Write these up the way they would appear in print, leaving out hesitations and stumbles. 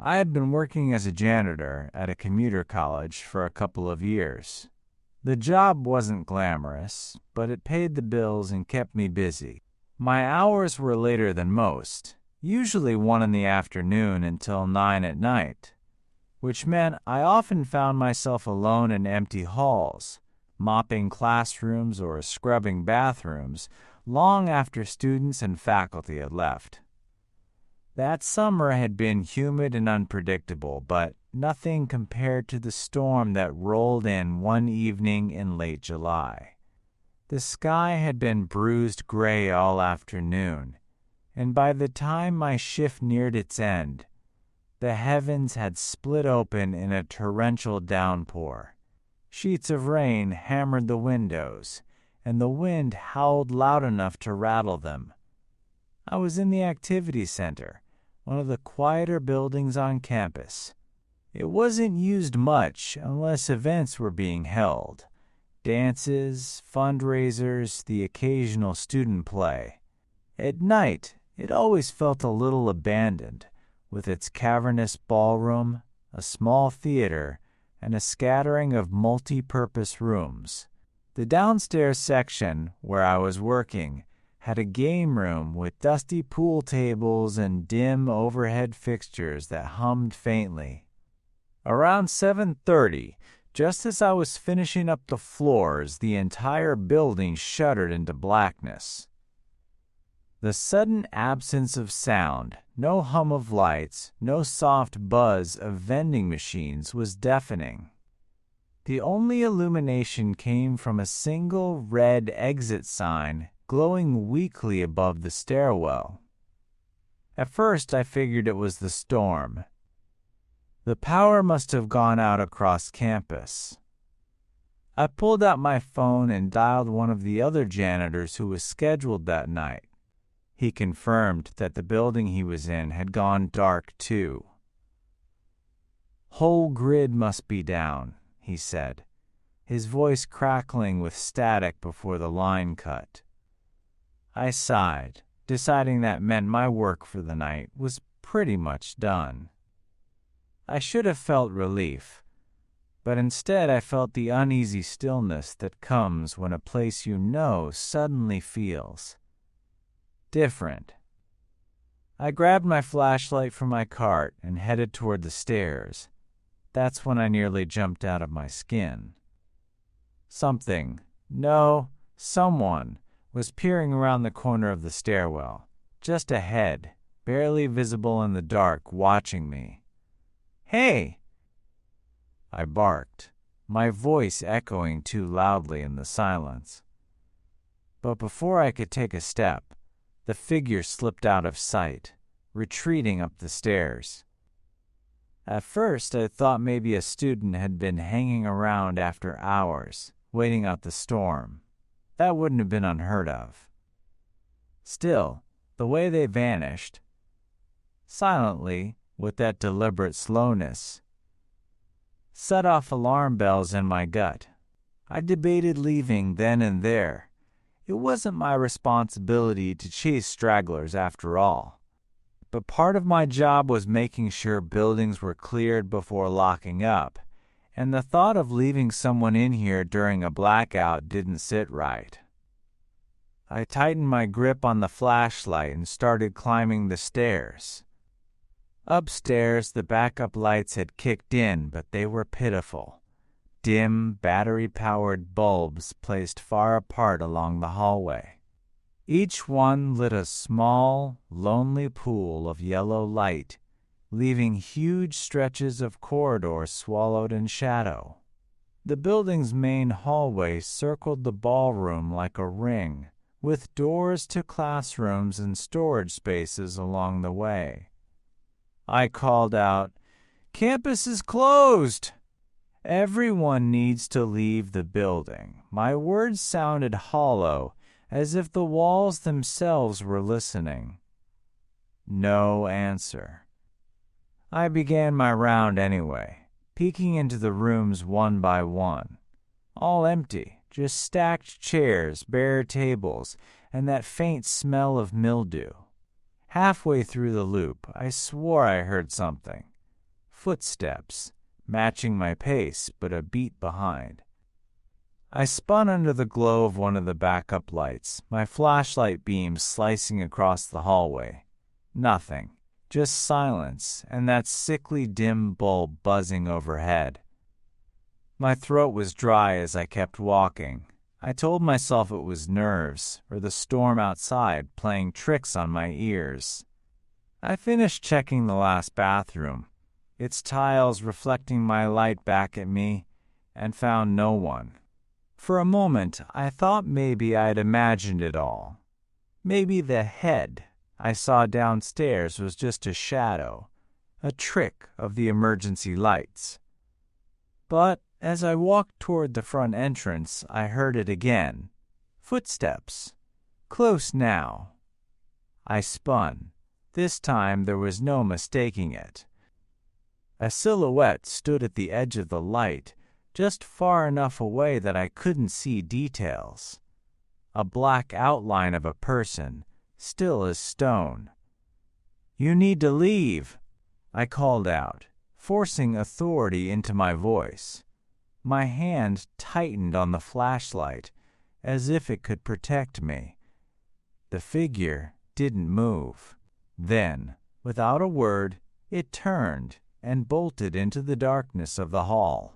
I had been working as a janitor at a commuter college for a couple of years. The job wasn't glamorous, but it paid the bills and kept me busy. My hours were later than most, usually 1 in the afternoon until 9 at night, which meant I often found myself alone in empty halls, mopping classrooms or scrubbing bathrooms long after students and faculty had left. That summer had been humid and unpredictable, but nothing compared to the storm that rolled in one evening in late July. The sky had been bruised gray all afternoon, and by the time my shift neared its end, the heavens had split open in a torrential downpour. Sheets of rain hammered the windows, and the wind howled loud enough to rattle them. I was in the activity center, one of the quieter buildings on campus. It wasn't used much unless events were being held. Dances, fundraisers, the occasional student play. At night, it always felt a little abandoned, with its cavernous ballroom, a small theater, and a scattering of multi-purpose rooms. The downstairs section, where I was working, had a game room with dusty pool tables and dim overhead fixtures that hummed faintly. Around 7:30, just as I was finishing up the floors, the entire building shuddered into blackness. The sudden absence of sound, no hum of lights, no soft buzz of vending machines was deafening. The only illumination came from a single red exit sign glowing weakly above the stairwell. At first, I figured it was the storm. The power must have gone out across campus. I pulled out my phone and dialed one of the other janitors who was scheduled that night. He confirmed that the building he was in had gone dark too. "Whole grid must be down," he said, his voice crackling with static before the line cut. I sighed, deciding that meant my work for the night was pretty much done. I should have felt relief, but instead I felt the uneasy stillness that comes when a place you know suddenly feels different. I grabbed my flashlight from my cart and headed toward the stairs. That's when I nearly jumped out of my skin. Someone was peering around the corner of the stairwell, just ahead, barely visible in the dark, watching me. "Hey!" I barked, my voice echoing too loudly in the silence. But before I could take a step, the figure slipped out of sight, retreating up the stairs. At first, I thought maybe a student had been hanging around after hours, waiting out the storm. That wouldn't have been unheard of. Still, the way they vanished, silently, with that deliberate slowness, set off alarm bells in my gut. I debated leaving then and there. It wasn't my responsibility to chase stragglers after all. But part of my job was making sure buildings were cleared before locking up, and the thought of leaving someone in here during a blackout didn't sit right. I tightened my grip on the flashlight and started climbing the stairs. Upstairs, the backup lights had kicked in, but they were pitiful. Dim, battery-powered bulbs placed far apart along the hallway. Each one lit a small, lonely pool of yellow light, leaving huge stretches of corridor swallowed in shadow. The building's main hallway circled the ballroom like a ring, with doors to classrooms and storage spaces along the way. I called out, "Campus is closed!" "Everyone needs to leave the building." My words sounded hollow, as if the walls themselves were listening. No answer. I began my round anyway, peeking into the rooms one by one. All empty, just stacked chairs, bare tables, and that faint smell of mildew. Halfway through the loop, I swore I heard something. footsteps, matching my pace but a beat behind. I spun under the glow of one of the backup lights, my flashlight beam slicing across the hallway. Nothing, just silence and that sickly dim bulb buzzing overhead. My throat was dry as I kept walking. I told myself it was nerves or the storm outside playing tricks on my ears. I finished checking the last bathroom, its tiles reflecting my light back at me, and found no one. For a moment, I thought maybe I'd imagined it all. Maybe the head I saw downstairs was just a shadow, a trick of the emergency lights. But as I walked toward the front entrance, I heard it again. Footsteps. Close now. I spun. This time there was no mistaking it. A silhouette stood at the edge of the light, just far enough away that I couldn't see details. A black outline of a person, still as stone. "You need to leave," I called out, forcing authority into my voice. My hand tightened on the flashlight, as if it could protect me. The figure didn't move. Then, without a word, it turned and bolted into the darkness of the hall.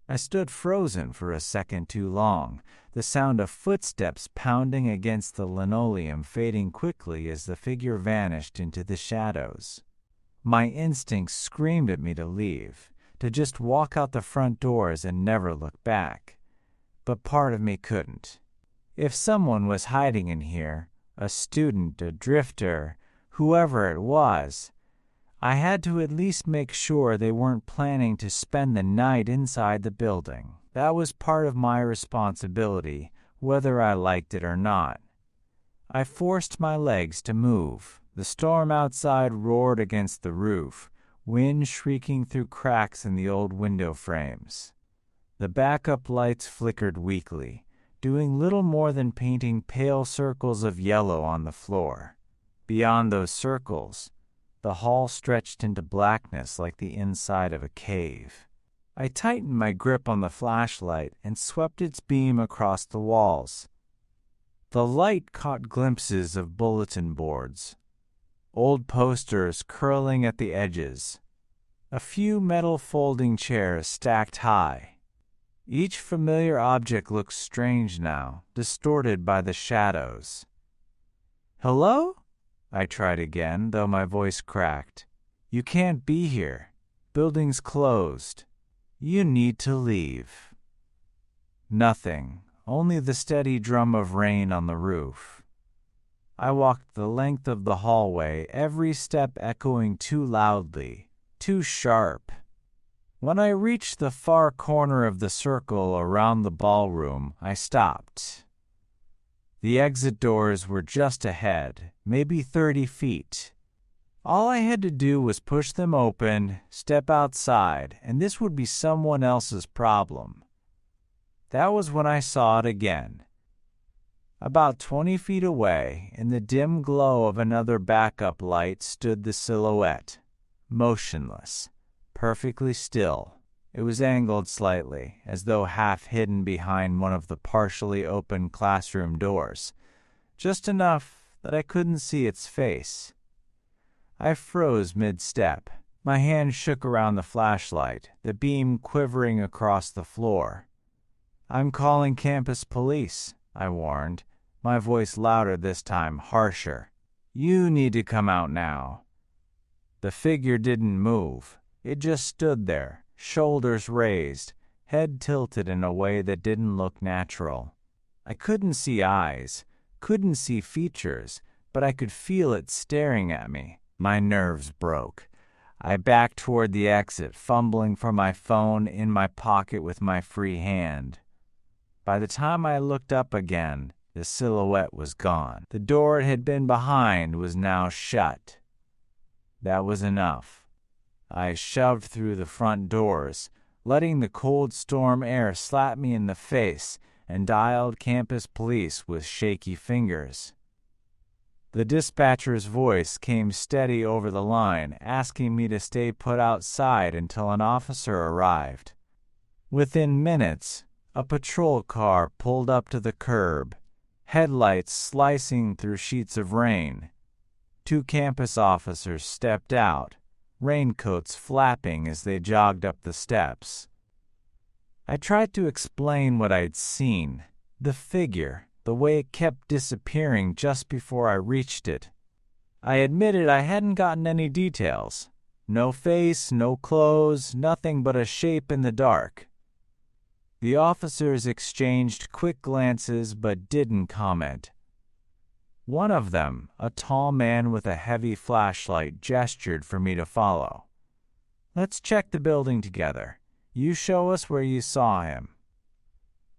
I stood frozen for a second too long, the sound of footsteps pounding against the linoleum fading quickly as the figure vanished into the shadows. My instincts screamed at me to leave, to just walk out the front doors and never look back. But part of me couldn't. If someone was hiding in here, a student, a drifter, whoever it was, I had to at least make sure they weren't planning to spend the night inside the building. That was part of my responsibility, whether I liked it or not. I forced my legs to move. The storm outside roared against the roof, wind shrieking through cracks in the old window frames. The backup lights flickered weakly, doing little more than painting pale circles of yellow on the floor. Beyond those circles, the hall stretched into blackness like the inside of a cave. I tightened my grip on the flashlight and swept its beam across the walls. The light caught glimpses of bulletin boards, old posters curling at the edges, a few metal folding chairs stacked high. Each familiar object looked strange now, distorted by the shadows. "Hello?" I tried again, though my voice cracked. "You can't be here. Building's closed. You need to leave." Nothing, only the steady drum of rain on the roof. I walked the length of the hallway, every step echoing too loudly, too sharp. When I reached the far corner of the circle around the ballroom, I stopped. The exit doors were just ahead, maybe 30 feet. All I had to do was push them open, step outside, and this would be someone else's problem. That was when I saw it again. About 20 feet away, in the dim glow of another backup light, stood the silhouette, motionless, perfectly still. It was angled slightly, as though half hidden behind one of the partially open classroom doors, just enough that I couldn't see its face. I froze mid-step. My hand shook around the flashlight, the beam quivering across the floor. "I'm calling campus police," I warned, my voice louder this time, harsher. "You need to come out now." The figure didn't move. It just stood there, shoulders raised, head tilted in a way that didn't look natural. I couldn't see eyes, couldn't see features, but I could feel it staring at me. My nerves broke. I backed toward the exit, fumbling for my phone in my pocket with my free hand. By the time I looked up again, the silhouette was gone. The door it had been behind was now shut. That was enough. I shoved through the front doors, letting the cold storm air slap me in the face, and dialed campus police with shaky fingers. The dispatcher's voice came steady over the line, asking me to stay put outside until an officer arrived. Within minutes, a patrol car pulled up to the curb, headlights slicing through sheets of rain. 2 campus officers stepped out, raincoats flapping as they jogged up the steps. I tried to explain what I'd seen, the figure, the way it kept disappearing just before I reached it. I admitted I hadn't gotten any details. No face, no clothes, nothing but a shape in the dark. The officers exchanged quick glances but didn't comment. One of them, a tall man with a heavy flashlight, gestured for me to follow. "Let's check the building together. You show us where you saw him."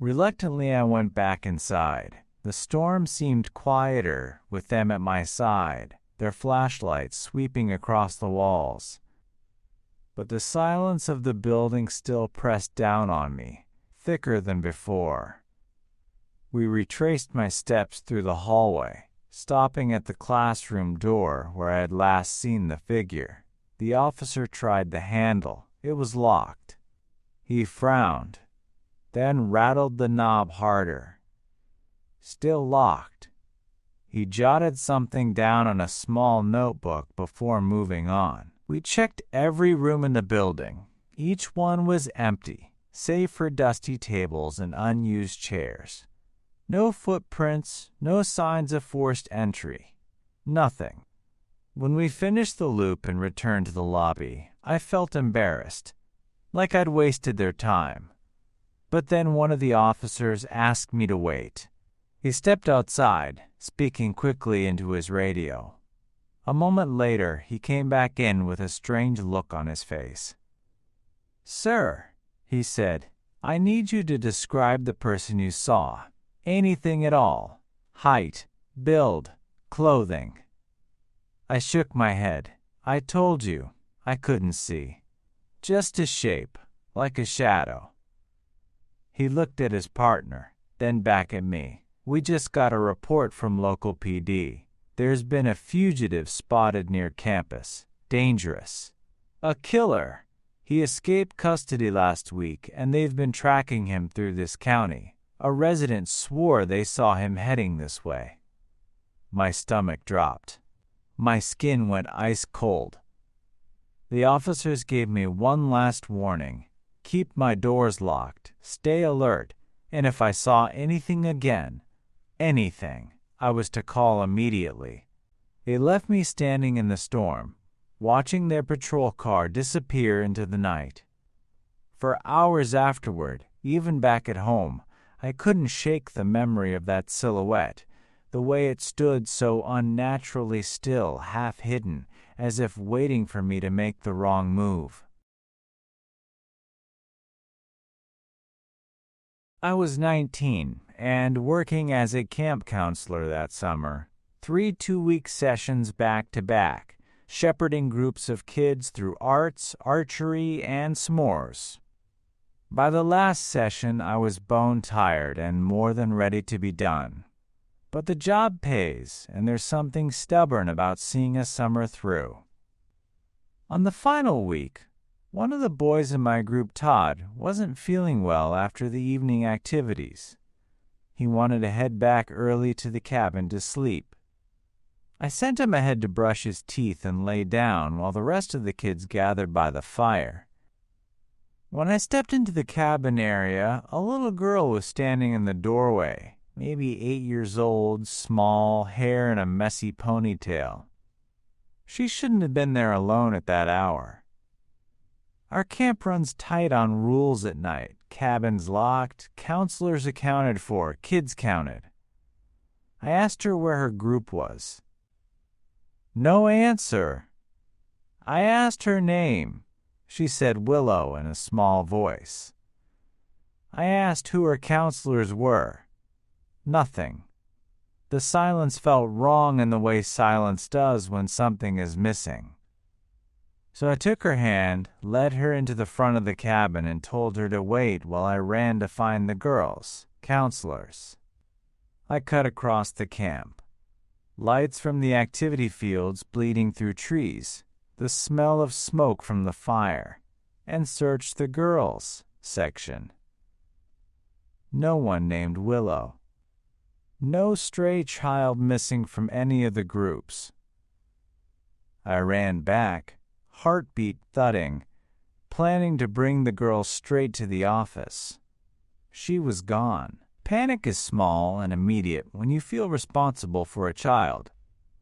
Reluctantly, I went back inside. The storm seemed quieter with them at my side, their flashlights sweeping across the walls. But the silence of the building still pressed down on me, thicker than before. We retraced my steps through the hallway, stopping at the classroom door where I had last seen the figure. The officer tried the handle. It was locked. He frowned, then rattled the knob harder. Still locked. He jotted something down on a small notebook before moving on. We checked every room in the building. Each one was empty, save for dusty tables and unused chairs. No footprints, no signs of forced entry. Nothing. When we finished the loop and returned to the lobby, I felt embarrassed, like I'd wasted their time. But then one of the officers asked me to wait. He stepped outside, speaking quickly into his radio. A moment later, he came back in with a strange look on his face. "Sir," he said, "I need you to describe the person you saw. Anything at all. Height, build, clothing." I shook my head. "I told you, I couldn't see. Just a shape, like a shadow." He looked at his partner, then back at me. "We just got a report from local PD. There's been a fugitive spotted near campus. Dangerous. A killer. He escaped custody last week, and they've been tracking him through this county. A resident swore they saw him heading this way." My stomach dropped. My skin went ice cold. The officers gave me one last warning. Keep my doors locked, stay alert, and if I saw anything again, anything, I was to call immediately. They left me standing in the storm, watching their patrol car disappear into the night. For hours afterward, even back at home, I couldn't shake the memory of that silhouette, the way it stood so unnaturally still, half hidden, as if waiting for me to make the wrong move. I was 19 and working as a camp counselor that summer. 3 two-week sessions back-to-back, shepherding groups of kids through arts, archery, and s'mores. By the last session, I was bone-tired and more than ready to be done. But the job pays, and there's something stubborn about seeing a summer through. On the final week, one of the boys in my group, Todd, wasn't feeling well after the evening activities. He wanted to head back early to the cabin to sleep. I sent him ahead to brush his teeth and lay down while the rest of the kids gathered by the fire. When I stepped into the cabin area, a little girl was standing in the doorway, maybe 8 years old, small, hair in a messy ponytail. She shouldn't have been there alone at that hour. Our camp runs tight on rules at night. Cabins locked, counselors accounted for, kids counted. I asked her where her group was. No answer. I asked her name. She said Willow in a small voice. I asked who her counselors were. Nothing. The silence felt wrong in the way silence does when something is missing. So I took her hand, led her into the front of the cabin, and told her to wait while I ran to find the girls, counselors. I cut across the camp. Lights from the activity fields bleeding through trees, the smell of smoke from the fire, and searched the girls' section. No one named Willow. No stray child missing from any of the groups. I ran back, heartbeat thudding, planning to bring the girl straight to the office. She was gone. Panic is small and immediate when you feel responsible for a child.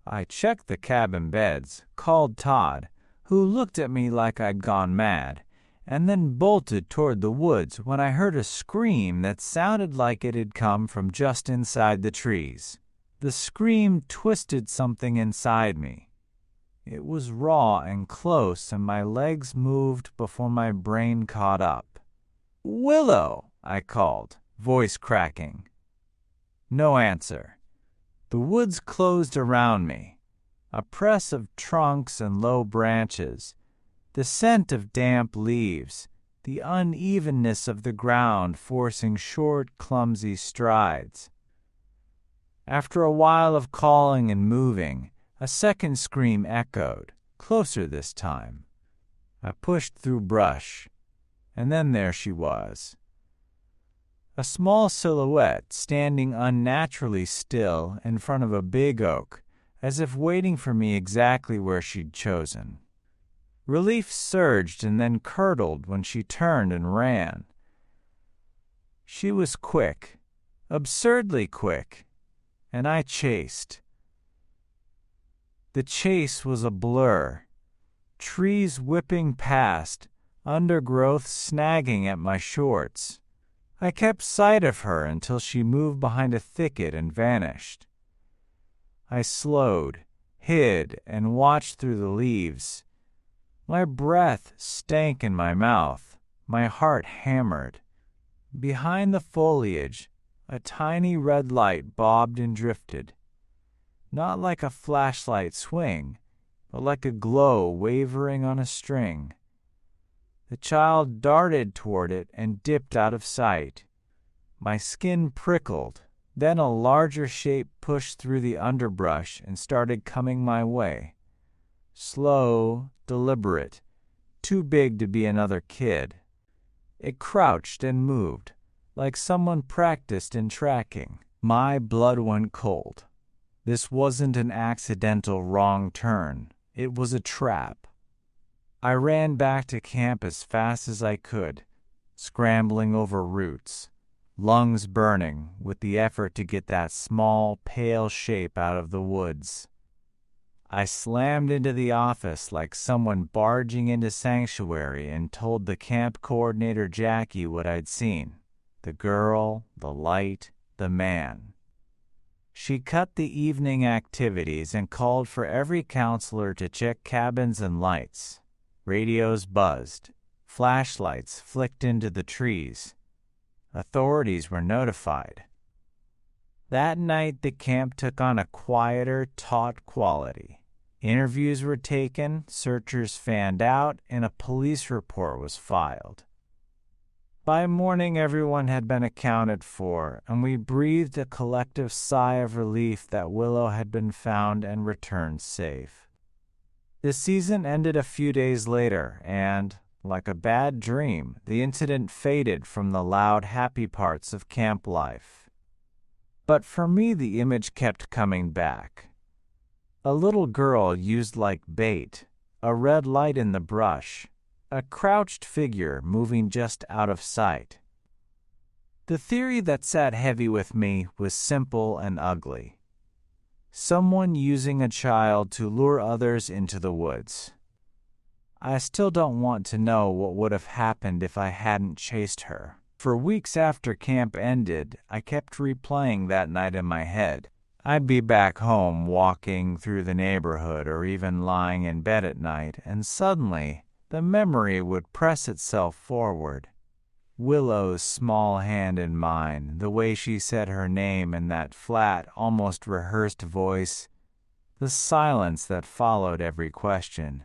I checked the cabin beds, called Todd, who looked at me like I'd gone mad, and then bolted toward the woods when I heard a scream that sounded like it had come from just inside the trees. The scream twisted something inside me. It was raw and close, and my legs moved before my brain caught up. "Willow!" I called, voice cracking. No answer. The woods closed around me, a press of trunks and low branches, the scent of damp leaves, the unevenness of the ground forcing short, clumsy strides. After a while of calling and moving, a second scream echoed, closer this time. I pushed through brush, and then there she was. A small silhouette standing unnaturally still in front of a big oak, as if waiting for me exactly where she'd chosen. Relief surged and then curdled when she turned and ran. She was quick, absurdly quick, and I chased. The chase was a blur, trees whipping past, undergrowth snagging at my shorts. I kept sight of her until she moved behind a thicket and vanished. I slowed, hid, and watched through the leaves. My breath stank in my mouth, my heart hammered. Behind the foliage, a tiny red light bobbed and drifted. Not like a flashlight swing, but like a glow wavering on a string. The child darted toward it and dipped out of sight. My skin prickled. Then a larger shape pushed through the underbrush and started coming my way. Slow, deliberate, too big to be another kid. It crouched and moved, like someone practiced in tracking. My blood went cold. This wasn't an accidental wrong turn. It was a trap. I ran back to camp as fast as I could, scrambling over roots, lungs burning with the effort to get that small, pale shape out of the woods. I slammed into the office like someone barging into sanctuary and told the camp coordinator Jackie what I'd seen. The girl, the light, the man. She cut the evening activities and called for every counselor to check cabins and lights. Radios buzzed. Flashlights flicked into the trees. Authorities were notified. That night, the camp took on a quieter, taut quality. Interviews were taken, searchers fanned out, and a police report was filed. By morning, everyone had been accounted for, and we breathed a collective sigh of relief that Willow had been found and returned safe. The season ended a few days later, and, like a bad dream, the incident faded from the loud, happy parts of camp life. But for me, the image kept coming back. A little girl used like bait, a red light in the brush, a crouched figure moving just out of sight. The theory that sat heavy with me was simple and ugly. Someone using a child to lure others into the woods. I still don't want to know what would have happened if I hadn't chased her. For weeks after camp ended, I kept replaying that night in my head. I'd be back home walking through the neighborhood or even lying in bed at night, and suddenly the memory would press itself forward. Willow's small hand in mine, the way she said her name in that flat, almost rehearsed voice, the silence that followed every question.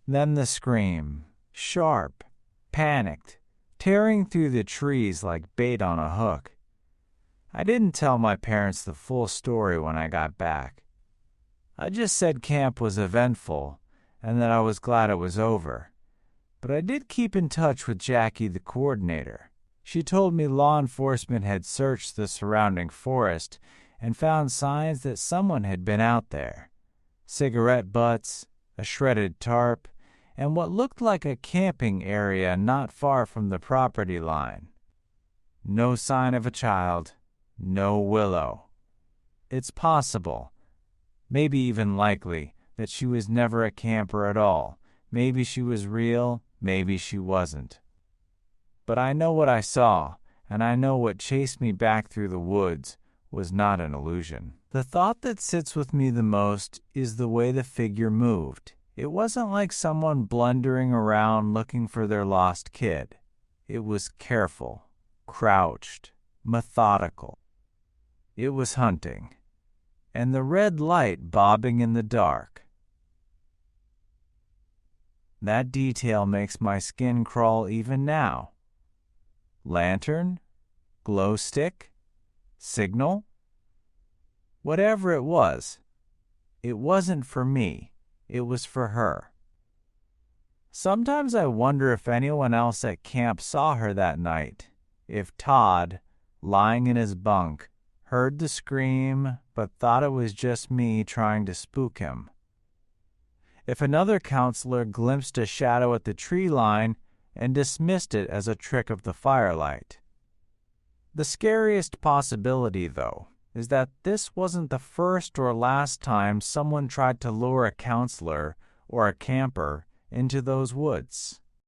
Then the scream, sharp, panicked, tearing through the trees like bait on a hook. I didn't tell my parents the full story when I got back. I just said camp was eventful and that I was glad it was over. But I did keep in touch with Jackie, the coordinator. She told me law enforcement had searched the surrounding forest and found signs that someone had been out there. Cigarette butts, a shredded tarp, and what looked like a camping area not far from the property line. No sign of a child, no Willow. It's possible, maybe even likely, that she was never a camper at all. Maybe she was real, maybe she wasn't. But I know what I saw, and I know what chased me back through the woods was not an illusion. The thought that sits with me the most is the way the figure moved. It wasn't like someone blundering around looking for their lost kid. It was careful, crouched, methodical. It was hunting, and the red light bobbing in the dark. That detail makes my skin crawl even now. Lantern? Glow stick? Signal? Whatever it wasn't for me. It was for her. Sometimes I wonder if anyone else at camp saw her that night. If Todd, lying in his bunk, heard the scream but thought it was just me trying to spook him. If another counselor glimpsed a shadow at the tree line and dismissed it as a trick of the firelight. The scariest possibility, though, is that this wasn't the first or last time someone tried to lure a counselor or a camper into those woods.